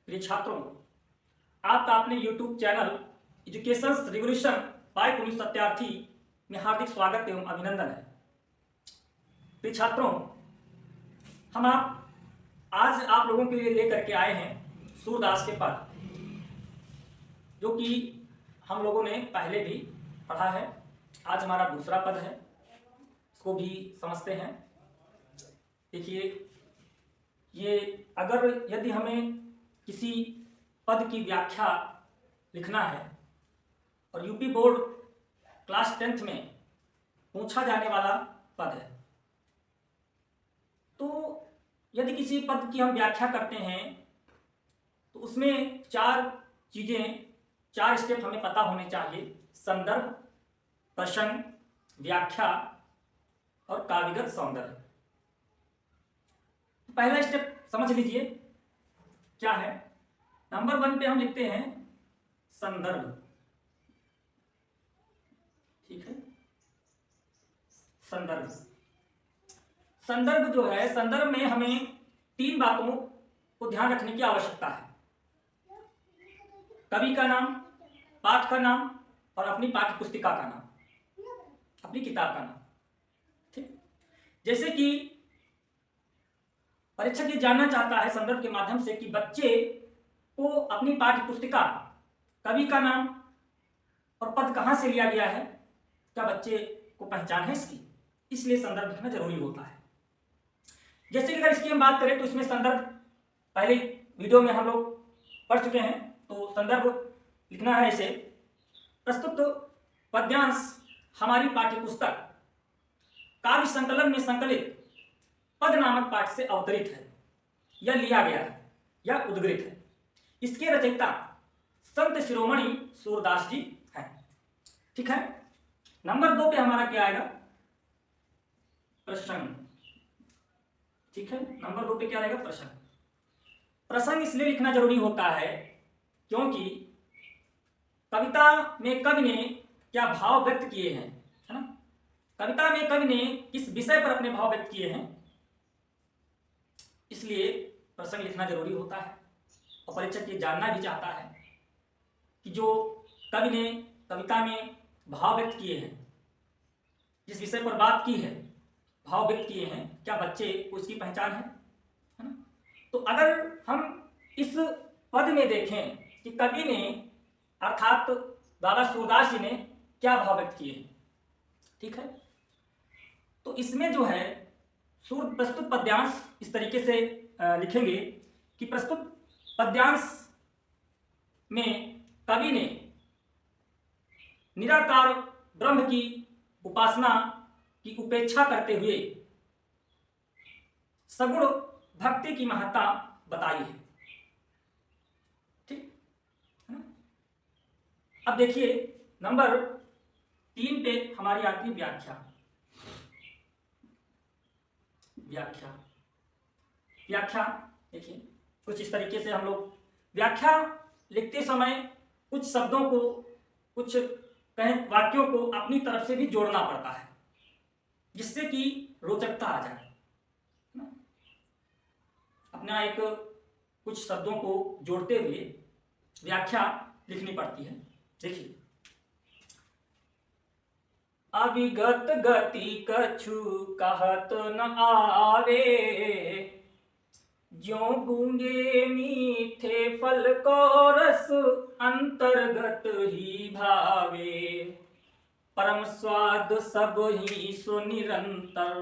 प्रिय छात्रों, आपका अपने YouTube channel education revolution by पुलिस सत्यार्थी में हार्दिक स्वागत एवं अभिनंदन है। प्रिय छात्रों, आज आप लोगों के लिए लेकर के आए हैं सूरदास के पद, जो कि हम लोगों ने पहले भी पढ़ा है। आज हमारा दूसरा पद है, इसको भी समझते हैं। देखिए, ये यदि हमें किसी पद की व्याख्या लिखना है और यूपी बोर्ड क्लास 10th में पूछा जाने वाला पद है, तो यदि किसी पद की हम व्याख्या करते हैं तो उसमें चार स्टेप हमें पता होने चाहिए: संदर्भ, प्रसंग, व्याख्या और काव्यगत सौंदर्य। तो पहला स्टेप समझ लीजिए क्या है। नंबर 1 पे हम लिखते हैं संदर्भ। ठीक है, संदर्भ जो है, संदर्भ में हमें 3 बातों को ध्यान रखने की आवश्यकता है: कवि का नाम, पाठ का नाम और अपनी पाठ्य पुस्तिका का नाम, अपनी किताब का नाम। ठीक, जैसे कि परीक्षक ये जानना चाहता है संदर्भ के माध्यम से कि बच्चे को अपनी पाठ्य पुस्तिका, कवि का नाम और पद कहाँ से लिया गया है, क्या बच्चे को पहचान है इसकी, इसलिए संदर्भ लिखना जरूरी होता है। जैसे कि अगर इसकी हम बात करें तो इसमें संदर्भ पहले वीडियो में हम लोग पढ़ चुके हैं। तो संदर्भ लिखना है ऐसे: प्रस्तुत पद्यांश हमारी पाठ्य पुस्तक काव्य संकलन में संकलित पद नामक पाठ से अवतरित है या लिया गया है या उद्गृत है। इसके रचयिता संत शिरोमणि सूरदास जी हैं। ठीक है। नंबर 2 पे हमारा क्या आएगा? प्रसंग। ठीक है, नंबर 2 पे क्या रहेगा? प्रसंग। प्रसंग इसलिए लिखना जरूरी होता है क्योंकि कविता में कवि ने क्या भाव व्यक्त किए हैं, है ना। कविता में कवि ने किस विषय पर अपने भाव व्यक्त किए हैं, इसलिए प्रसंग लिखना जरूरी होता है। और परीक्षक ये जानना भी चाहता है कि जो कवि ने कविता में भाव व्यक्त किए हैं, जिस विषय पर बात की है, भाव व्यक्त किए हैं, क्या बच्चे को इसकी पहचान है ना। तो अगर हम इस पद में देखें कि कवि ने अर्थात बाबा सूरदास जी ने क्या भाव व्यक्त किए हैं, ठीक है, तो इसमें जो है प्रस्तुत पद्यांश इस तरीके से लिखेंगे कि प्रस्तुत पद्यांश में कवि ने निराकार ब्रह्म की उपासना की उपेक्षा करते हुए सगुण भक्ति की महत्ता बताई है। ठीक है ना। अब देखिए, नंबर 3 पे हमारी आती है व्याख्या। व्याख्या देखिए, कुछ इस तरीके से हम लोग व्याख्या लिखते समय कुछ शब्दों को, कुछ कहें वाक्यों को अपनी तरफ से भी जोड़ना पड़ता है, जिससे कि रोचकता आ जाए ना। अपना एक कुछ शब्दों को जोड़ते हुए व्याख्या लिखनी पड़ती है। देखिए, अविगत गति कछु कहत न आवे, ज्यों गूंगे मीठे फल को रस अंतर्गत ही भावे, परम स्वाद सब ही सो निरंतर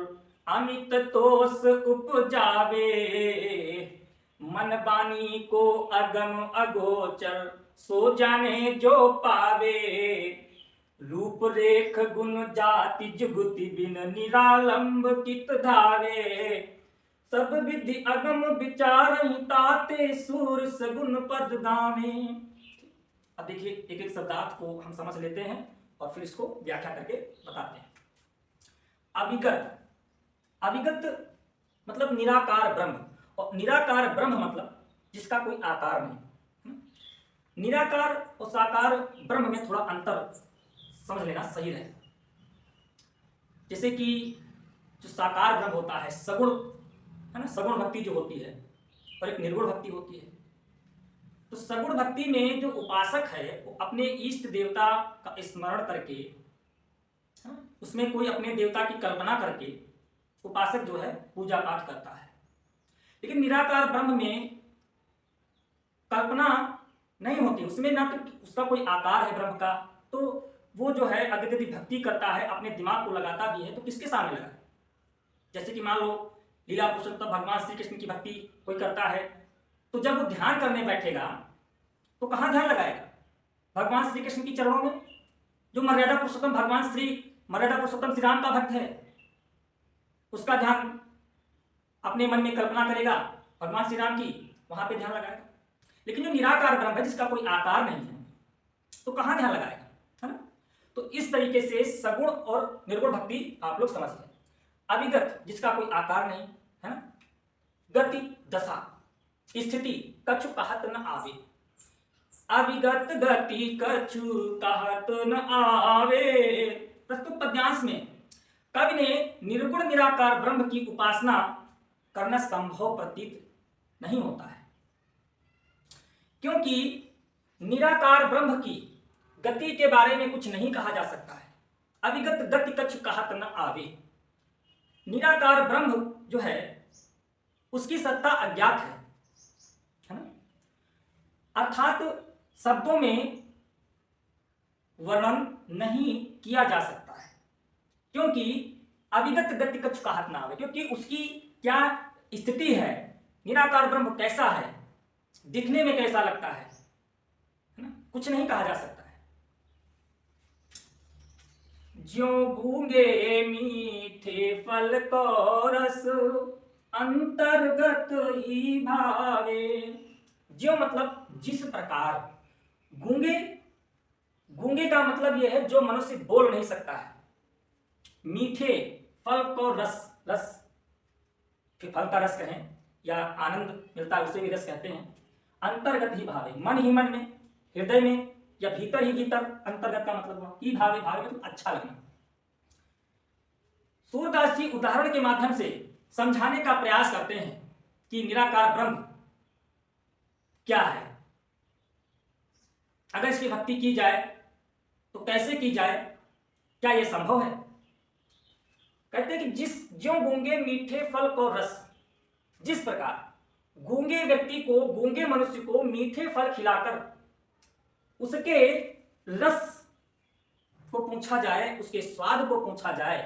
अमित तोष उपजावे, मन बानी को अगम अगोचर सो जाने जो पावे, रूप रेख गुण जाति जुगति बिन निरालंब कित धारे, सब विधि अगम विचार ताते सूर सगुन पद दामे। अब देखिए, एक एक शब्दार्थ को हम समझ लेते हैं और फिर इसको व्याख्या करके बताते हैं। अविगत मतलब निराकार ब्रह्म, और निराकार ब्रह्म मतलब जिसका कोई आकार नहीं। निराकार और साकार ब्रह्म में थोड़ा अंतर समझ लेना सही रहेगा। जैसे कि जो साकार ब्रह्म होता है, सगुण है ना, सगुण भक्ति जो होती है, और एक निर्गुण भक्ति होती है। तो सगुण भक्ति में जो उपासक है वो अपने इष्ट देवता का स्मरण करके, उसमें कोई अपने देवता की कल्पना करके उपासक जो है पूजा पाठ करता है। लेकिन निराकार ब्रह्म में कल्पना नहीं होती, उसमें ना तो उसका कोई आकार है ब्रह्म का, तो वो जो है अगर यदि भक्ति करता है, अपने दिमाग को लगाता भी है, तो किसके सामने लगाए? जैसे कि मान लो लीला पुरुषोत्तम भगवान श्री कृष्ण की भक्ति कोई करता है, तो जब वो ध्यान करने बैठेगा तो कहाँ ध्यान लगाएगा? भगवान श्री कृष्ण की चरणों में। जो मर्यादा पुरुषोत्तम श्री राम का भक्त है, उसका ध्यान अपने मन में कल्पना करेगा भगवान श्री राम की, वहां पे ध्यान लगाएगा। लेकिन जो निराकार ब्रह्म है, जिसका कोई आकार नहीं है, तो कहाँ ध्यान लगाएगा, है ना? तो इस तरीके से सगुण और निर्गुण भक्ति आप लोग समझ गए। अविगत, जिसका कोई आकार नहीं, है ना? गति, दशा, स्थिति, कछु कहत न आवे। अविगत गति कछु कहत न आवे। प्रस्तुत पद्यांश में कवि ने निर्गुण निराकार ब्रह्म की उपासना करना संभव प्रतीत नहीं होता है, क्योंकि निराकार ब्रह्म की गति के बारे में कुछ नहीं कहा जा सकता है। अविगत गति कछु कहत न आवे। निराकार ब्रह्म जो है उसकी सत्ता अज्ञात है ना? अर्थात शब्दों में वर्णन नहीं किया जा सकता है, क्योंकि अविगत गति कछु कहत न आवे, क्योंकि उसकी क्या स्थिति है, निराकार ब्रह्म कैसा है, दिखने में कैसा लगता है ना? कुछ नहीं कहा जा सकता है। ज्यों गूंगे मीठे फल को रस अंतर्गत ही भावे। ज्यों मतलब जिस प्रकार, गूंगे का मतलब यह है जो मनुष्य बोल नहीं सकता है। मीठे फल को रस फल का रस कहें या आनंद मिलता है उसे भी रस कहते हैं। अंतर्गत ही भावे, मन ही मन में, हृदय में या भीतर ही भीतर। अंतर्गत का मतलब ही भावे, भावे मतलब अच्छा लगना। सूरदास जी उदाहरण के माध्यम से समझाने का प्रयास करते हैं कि निराकार ब्रह्म क्या है। अगर इसकी भक्ति की जाए तो कैसे की जाए, क्या यह संभव है? कहते हैं कि ज्यों गूंगे मीठे फल को रस, जिस प्रकार गूंगे व्यक्ति को, गूंगे मनुष्य को मीठे फल खिलाकर उसके रस को पूछा जाए, उसके स्वाद को पूछा जाए,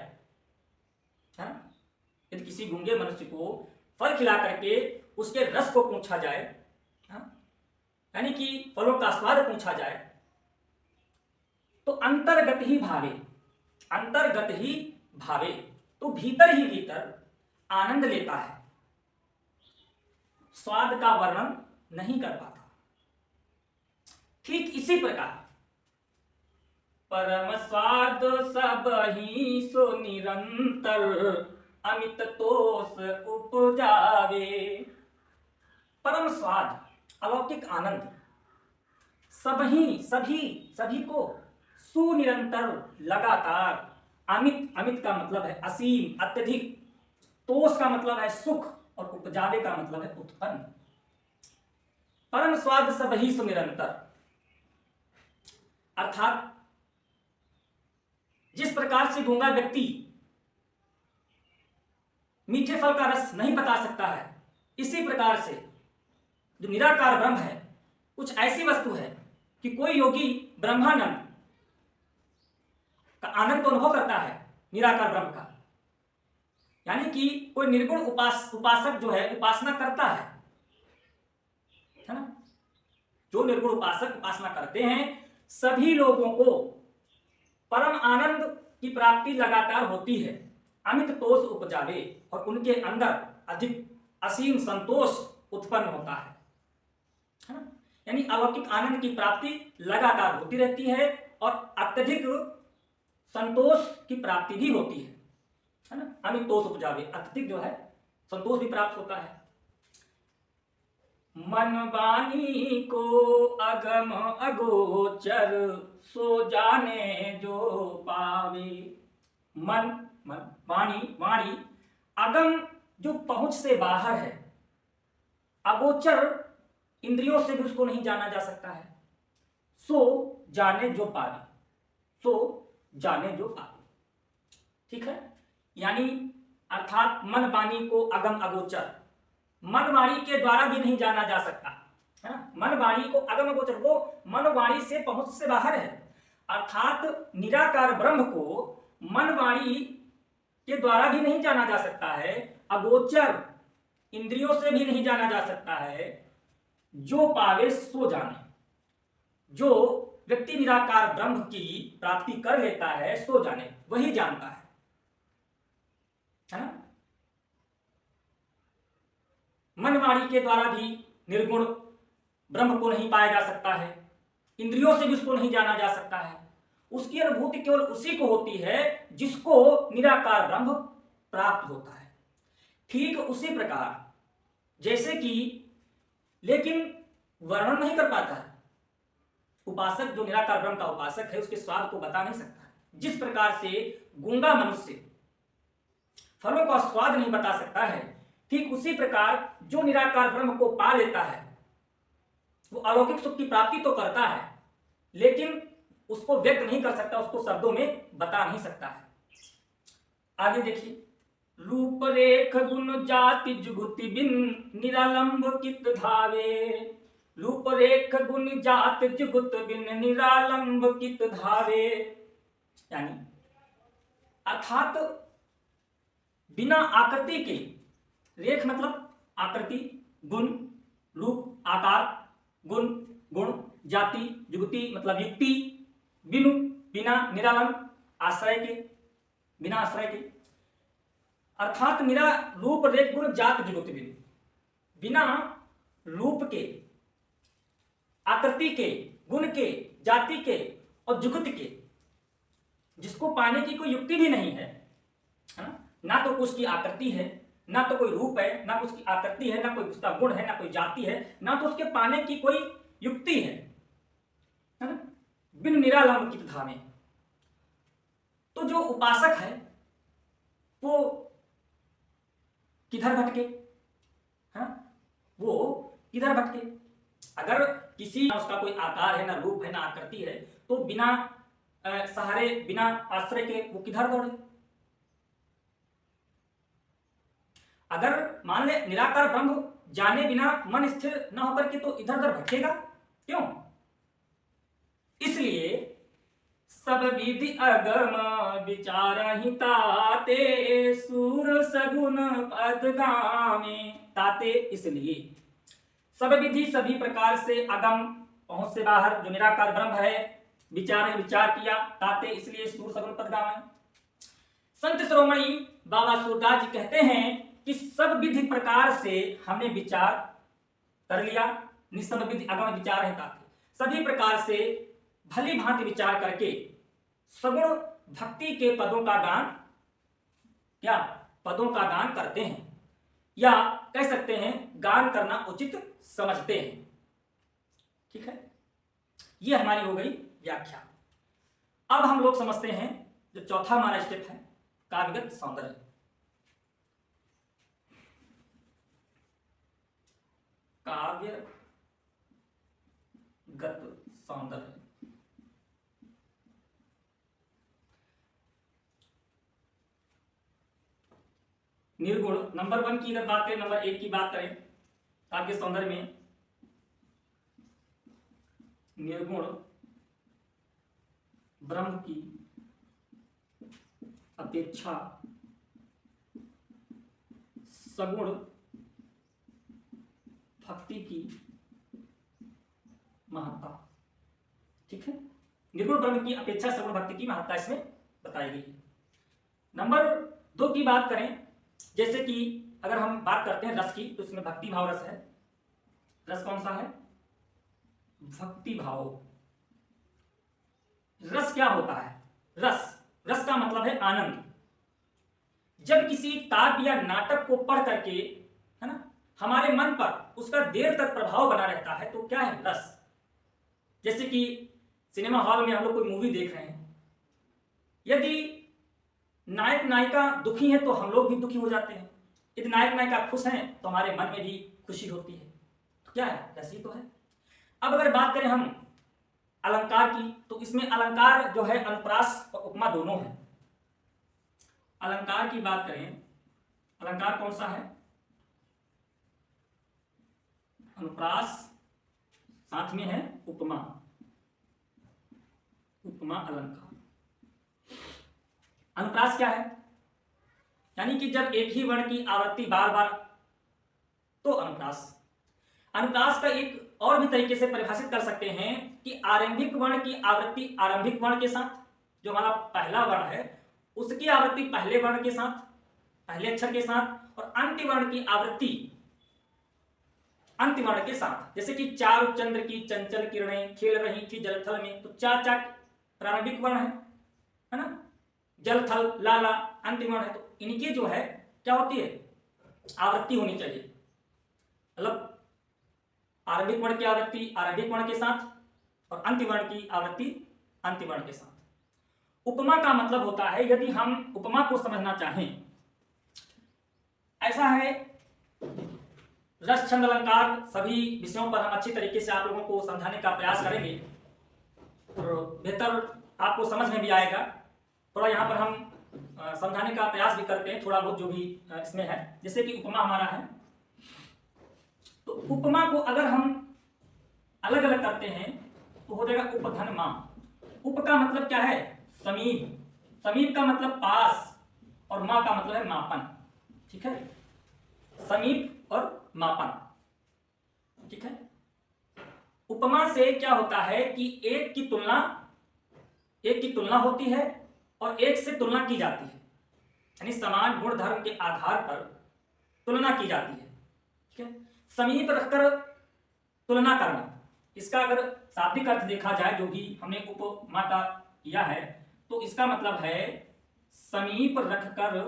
यदि किसी गूंगे मनुष्य को फल खिला करके उसके रस को पूछा जाए, यानी कि फलों का स्वाद पूछा जाए, तो अंतर्गत ही भावे, तो भीतर ही भीतर आनंद लेता है, स्वाद का वर्णन नहीं कर पाता। ठीक इसी प्रकार परम स्वाद सब ही सो निरंतर अमित तोष उपजावे। परम स्वाद, अलौकिक आनंद सभी को सुनिरंतर, लगातार, अमित का मतलब है असीम, अत्यधिक, तोष का मतलब है सुख और उपजावे का मतलब है उत्पन्न। परम स्वाद सब ही सुनिरंतर, अर्थात जिस प्रकार से गूंगा व्यक्ति मीठे फल का रस नहीं बता सकता है, इसी प्रकार से जो निराकार ब्रह्म है कुछ ऐसी वस्तु है कि कोई योगी ब्रह्मानंद का आनंद तो अनुभव करता है निराकार ब्रह्म का, यानी कि कोई निर्गुण उपासक जो है उपासना करता है ना? जो निर्गुण उपासक उपासना करते हैं सभी लोगों को परम आनंद की प्राप्ति लगातार होती है, अमित तोष उपजावे, और उनके अंदर अधिक असीम संतोष उत्पन्न होता है ना? यानी अलौकिक आनंद की प्राप्ति लगातार होती रहती है और अत्यधिक संतोष की प्राप्ति भी होती है ना? अमित तोष उपजावे, अत्यधिक जो है संतोष भी प्राप्त होता है। मन वाणी को अगम अगोचर सो जाने जो पावे। मन वाणी अगम जो पहुंच से बाहर है, अगोचर इंद्रियों से भी उसको नहीं जाना जा सकता है। सो जाने जो पावे, सो जाने जो पावे, ठीक है। यानी अर्थात मन वाणी को अगम अगोचर, मन वाणी के द्वारा भी नहीं जाना जा सकता है ना। मन वाणी को अगम अगोचर, वो मन वाणी से पहुंच से बाहर है। अर्थात निराकार ब्रह्म को मन वाणी के द्वारा भी नहीं जाना जा सकता है, अगोचर इंद्रियों से भी नहीं जाना जा सकता है। जो पावे सो जाने, जो व्यक्ति निराकार ब्रह्म की प्राप्ति कर लेता है सो जाने, वही जानता है ना। मनवाणी के द्वारा भी निर्गुण ब्रह्म को नहीं पाया जा सकता है, इंद्रियों से भी उसको नहीं जाना जा सकता है। उसकी अनुभूति केवल उसी को होती है जिसको निराकार ब्रह्म प्राप्त होता है। ठीक उसी प्रकार जैसे कि, लेकिन वर्णन नहीं कर पाता है उपासक, जो निराकार ब्रह्म का उपासक है उसके स्वाद को बता नहीं सकता है। जिस प्रकार से गूंगा मनुष्य फलों का स्वाद नहीं बता सकता है, ठीक उसी प्रकार जो निराकार ब्रह्म को पा लेता है वो अलौकिक सुख की प्राप्ति तो करता है, लेकिन उसको व्यक्त नहीं कर सकता, उसको शब्दों में बता नहीं सकता है। आगे देखिए, रूप रेख गुण जाति जुगुति बिन निरालंब कित धावे, रूप रेख गुण जात जुगुत बिन निरालंब कित धावे। यानी अर्थात बिना आकृति के, रेख मतलब आकृति, गुण रूप आकार, गुण गुण, जाति जुगति मतलब युक्ति, बिनु बिना, निरालंब आश्रय के, बिना आश्रय के। अर्थात मेरा रूप रेख गुण जात जुगुति बिनु, बिना रूप के, आकृति के, गुण के, जाति के और जुगत के, जिसको पाने की कोई युक्ति भी नहीं है ना तो उसकी आकृति है, ना तो कोई रूप है, ना उसकी आकृति है, ना कोई उसका गुण है, ना कोई जाति है, ना तो उसके पाने की कोई युक्ति है ना। बिन निरालंब कित धावे, तो जो उपासक है वो किधर भटके, है वो किधर भटके। अगर किसी उसका कोई आकार है, ना रूप है, ना आकृति है, तो बिना सहारे, बिना आश्रय के वो किधर दौड़े। अगर मान ले निराकार ब्रह्म जाने बिना मन स्थिर न होकर के तो इधर उधर भटकेगा, क्यों। इसलिए सब विधि अगम विचारहिता ते सूर सगुन पद गामे, ताते इसलिए सब विधि सभी प्रकार से अगम पहुंच से बाहर जो निराकार ब्रह्म है, विचार किया, ताते इसलिए सूर सगुन पद गामे। संत शिरोमणि बाबा सूरदास जी कहते हैं कि सब विधि प्रकार से हमने विचार कर लिया, निसब विधि अगम विचार है, सभी प्रकार से भली भांति विचार करके सगुण भक्ति के पदों का गान, क्या पदों का गान करते हैं, या कह सकते हैं गान करना उचित समझते हैं। ठीक है, ये हमारी हो गई व्याख्या। अब हम लोग समझते हैं जो चौथा हमारा स्टेप है, काव्यगत सौंदर्य। काव्यगत सौंदर्य, निर्गुण नंबर 1 की अगर बात करें, नंबर 1 की बात करें काव्य सौंदर्य में, निर्गुण ब्रह्म की अपेक्षा सगुण भक्ति की महत्ता। ठीक है, निर्गुण ब्रह्म की अपेक्षा सगुण भक्ति की महत्ता इसमें बताई गई। नंबर 2 की बात करें, जैसे कि अगर हम बात करते हैं रस की, तो इसमें भक्ति भाव रस है। रस कौन सा है, भक्ति भाव। रस क्या होता है, रस का मतलब है आनंद। जब किसी काव्य या नाटक को पढ़ करके, है ना, हमारे मन पर उसका देर तक प्रभाव बना रहता है, तो क्या है रस। जैसे कि सिनेमा हॉल में हम लोग कोई मूवी देख रहे हैं, यदि नायक नायिका दुखी है तो हम लोग भी दुखी हो जाते हैं, यदि नायक नायिका खुश हैं तो हमारे मन में भी खुशी होती है। क्या है, रस ही तो है। अब अगर बात करें हम अलंकार की, तो इसमें अलंकार जो है अनुप्रास और उपमा दोनों है। अलंकार की बात करें, अलंकार कौन सा है, अनुप्रास, साथ में है उपमा, उपमा अलंकार। अनुप्रास क्या है, यानी कि जब एक ही वर्ण की आवृत्ति बार बार, तो अनुप्रास। अनुप्रास का एक और भी तरीके से परिभाषित कर सकते हैं कि आरंभिक वर्ण की आवृत्ति आरंभिक वर्ण के साथ, जो हमारा पहला वर्ण है उसकी आवृत्ति पहले वर्ण के साथ, पहले अक्षर के साथ, और अंतिम वर्ण की आवृत्ति अंतिम वर्ण के साथ। जैसे कि चारु चंद्र की चंचल किरणें खेल रही थी जलथल में, तो चार चार प्रारंभिक वर्ण है ना, जल थल लाला अंतिम वर्ण है, तो इनकी जो है क्या होती है, आवृत्ति होनी चाहिए। मतलब आरंभिक वर्ण की आवृत्ति आरंभिक वर्ण के साथ और अंतिम वर्ण की आवृत्ति अंतिम वर्ण के साथ। उपमा का मतलब होता है, यदि हम उपमा को समझना चाहें, ऐसा है, रस छंद अलंकार सभी विषयों पर हम अच्छी तरीके से आप लोगों को समझाने का प्रयास करेंगे और बेहतर आपको समझ में भी आएगा। थोड़ा यहाँ पर हम समझाने का प्रयास भी करते हैं, थोड़ा बहुत जो भी इसमें है। जैसे कि उपमा हमारा है, तो उपमा को अगर हम अलग अलग करते हैं तो हो जाएगा उपधन मा। उप का मतलब क्या है, समीप, समीप का मतलब पास, और मा का मतलब है मापन। ठीक है, समीप और मापन। ठीक है, उपमा से क्या होता है कि एक की तुलना होती है और एक से तुलना की जाती है, यानी समान गुण धर्म के आधार पर तुलना की जाती है। ठीक है, समीप रखकर तुलना करना, इसका अगर शाब्दिक अर्थ देखा जाए, जो भी हमने उपमा का किया है, तो इसका मतलब है समीप रखकर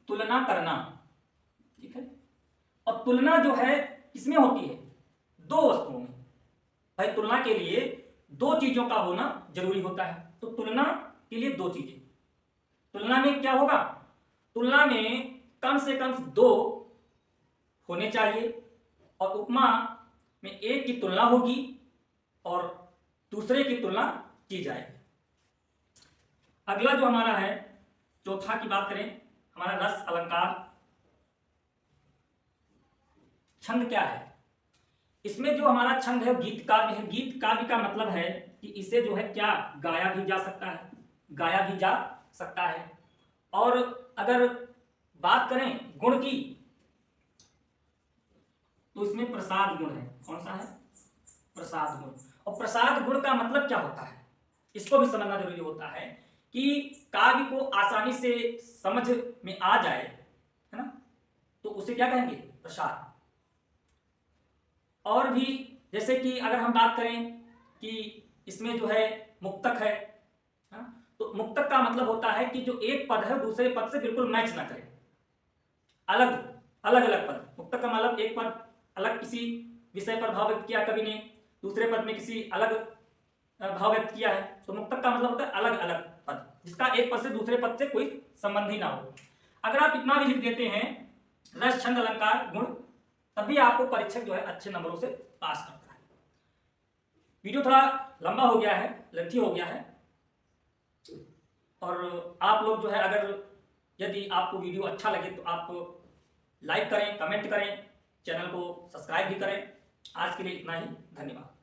तुलना करना। ठीक है, और तुलना जो है किसमें होती है, दो वस्तुओं में। भाई तुलना के लिए दो चीजों का होना जरूरी होता है, तो तुलना के लिए दो चीजें, तुलना में क्या होगा, तुलना में कम से कम दो होने चाहिए, और उपमा में एक की तुलना होगी और दूसरे की तुलना की जाएगी। अगला जो हमारा है, चौथा की बात करें, हमारा रस अलंकार। छंद क्या है, इसमें जो हमारा छंद है गीत काव्य है। गीत काव्य का मतलब है कि इसे जो है क्या गाया भी जा सकता है, गाया भी जा सकता है। और अगर बात करें गुण की, तो इसमें प्रसाद गुण है। कौन सा है, प्रसाद गुण। और प्रसाद गुण का मतलब क्या होता है, इसको भी समझना जरूरी होता है कि काव्य को आसानी से समझ में आ जाए, है ना, तो उसे क्या कहेंगे, प्रसाद। और भी जैसे कि अगर हम बात करें कि इसमें जो है मुक्तक है, तो मुक्तक का मतलब होता है कि जो एक पद है दूसरे पद से बिल्कुल मैच ना करे, अलग अलग पद। मुक्तक का मतलब एक पद अलग किसी विषय पर भाव व्यक्त किया कवि ने, दूसरे पद में किसी अलग भाव व्यक्त किया है, तो मुक्तक का मतलब होता है अलग अलग पद, जिसका एक पद से दूसरे पद से कोई संबंध ही ना हो। अगर आप इतना भी लिख देते हैं रस छंद अलंकार गुण, तभी आपको परीक्षक जो है अच्छे नंबरों से पास करता है। वीडियो थोड़ा लंबा हो गया है, लेंथी हो गया है, और आप लोग जो है अगर यदि आपको वीडियो अच्छा लगे तो आप लाइक करें, कमेंट करें, चैनल को सब्सक्राइब भी करें। आज के लिए इतना ही, धन्यवाद।